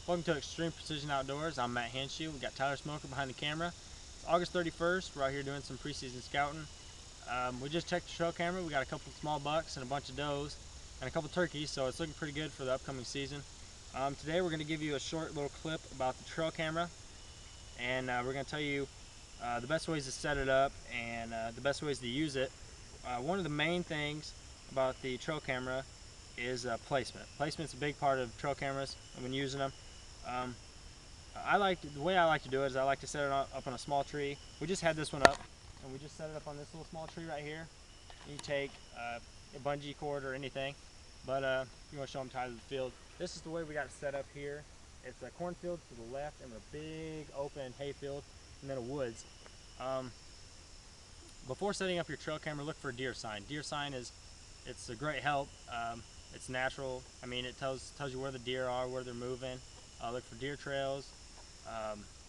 Welcome to Extreme Precision Outdoors. I'm Matt Hanshoe. We got Tyler Smoker behind the camera. It's August 31st. We're out here doing some preseason scouting. We just checked the trail camera. We got a couple small bucks and a bunch of does and a couple turkeys, so it's looking pretty good for the upcoming season. Today we're going to give you a short little clip about the trail camera, and we're going to tell you the best ways to set it up and the best ways to use it. One of the main things about the trail camera is placement. Placement's a big part of trail cameras when using them. The way I like to do it is I like to set it up on a small tree. We just had this one up, and we just set it up on this little small tree right here. You take a bungee cord or anything, but you want to show them tied to the field. This is the way we got it set up here. It's a cornfield to the left and a big open hayfield, and then a woods. Before setting up your trail camera, look for a deer sign. Deer sign it's a great help. It's natural. I mean, it tells you where the deer are, where they're moving. Look for deer trails.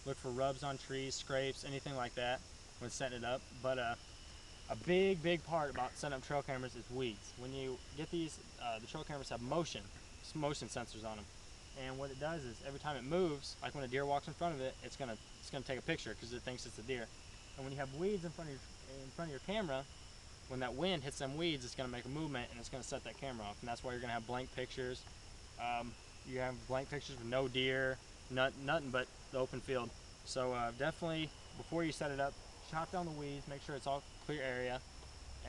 Look for rubs on trees, scrapes, anything like that when setting it up. But a big part about setting up trail cameras is weeds. When you get these, the trail cameras have motion sensors on them. And what it does is every time it moves, like when a deer walks in front of it, it's gonna take a picture because it thinks it's a deer. And when you have weeds in front of your camera, when that wind hits them weeds, it's going to make a movement and it's going to set that camera off. And that's why you're going to have blank pictures. You have blank pictures with no deer, nothing but the open field. So definitely, before you set it up, chop down the weeds, make sure it's all clear area.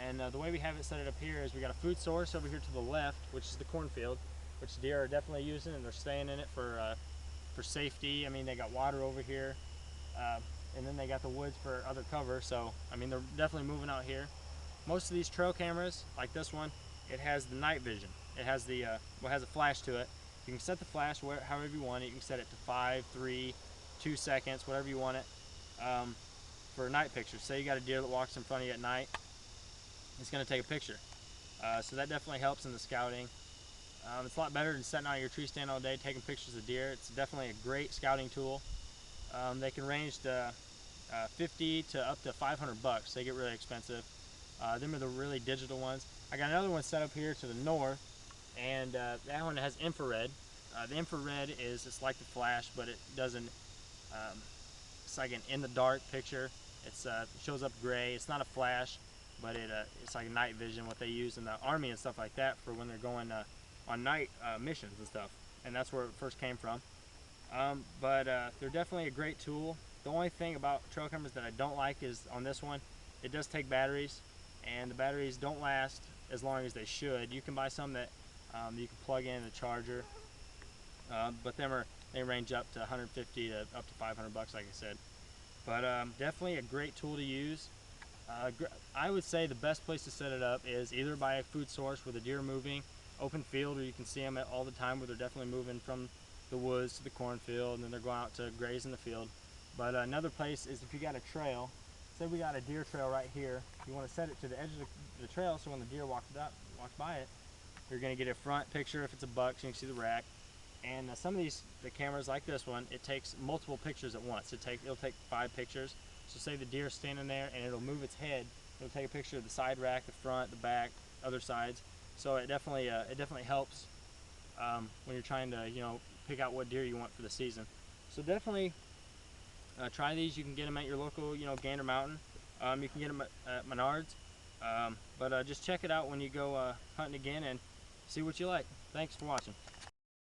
And the way we have it set it up here is we got a food source over here to the left, which is the cornfield, which deer are definitely using, and they're staying in it for safety. I mean, they got water over here, and then they got the woods for other cover. So I mean, they're definitely moving out here. Most of these trail cameras, like this one, it has the night vision. It has the has a flash to it. You can set the flash however you want it. You can set it to 5, 3, 2 seconds, whatever you want it, for night pictures. Say you got a deer that walks in front of you at night, it's going to take a picture. So that definitely helps in the scouting. It's a lot better than sitting out your tree stand all day taking pictures of deer. It's definitely a great scouting tool. They can range to 50 to up to 500 bucks. They get really expensive. Them are the really digital ones. I got another one set up here to the north, and that one has infrared. The infrared it's like the flash, but it doesn't. It's like an in the dark picture. It shows up gray. It's not a flash, but it's like night vision, what they use in the army and stuff like that for when they're going on night missions and stuff. And that's where it first came from. But they're definitely a great tool. The only thing about trail cameras that I don't like is on this one, it does take batteries. And the batteries don't last as long as they should. You can buy some that you can plug in the charger, but they range up to 150 to up to 500 bucks, like I said. But definitely a great tool to use. I would say the best place to set it up is either by a food source where the deer are moving, open field where you can see them all the time, where they're definitely moving from the woods to the cornfield, and then they're going out to graze in the field. But another place is if you got a trail. Say we got a deer trail right here. You want to set it to the edge of the trail so when the deer walks by it, you're going to get a front picture if it's a buck, so you can see the rack. And some of the cameras like this one, it takes multiple pictures at once. It'll take 5 pictures. So say the deer's standing there and it'll move its head. It'll take a picture of the side rack, the front, the back, other sides. So it definitely helps when you're trying to pick out what deer you want for the season. So definitely. Try these. You can get them at your local, Gander Mountain. You can get them at Menards. But just check it out when you go hunting again and see what you like. Thanks for watching.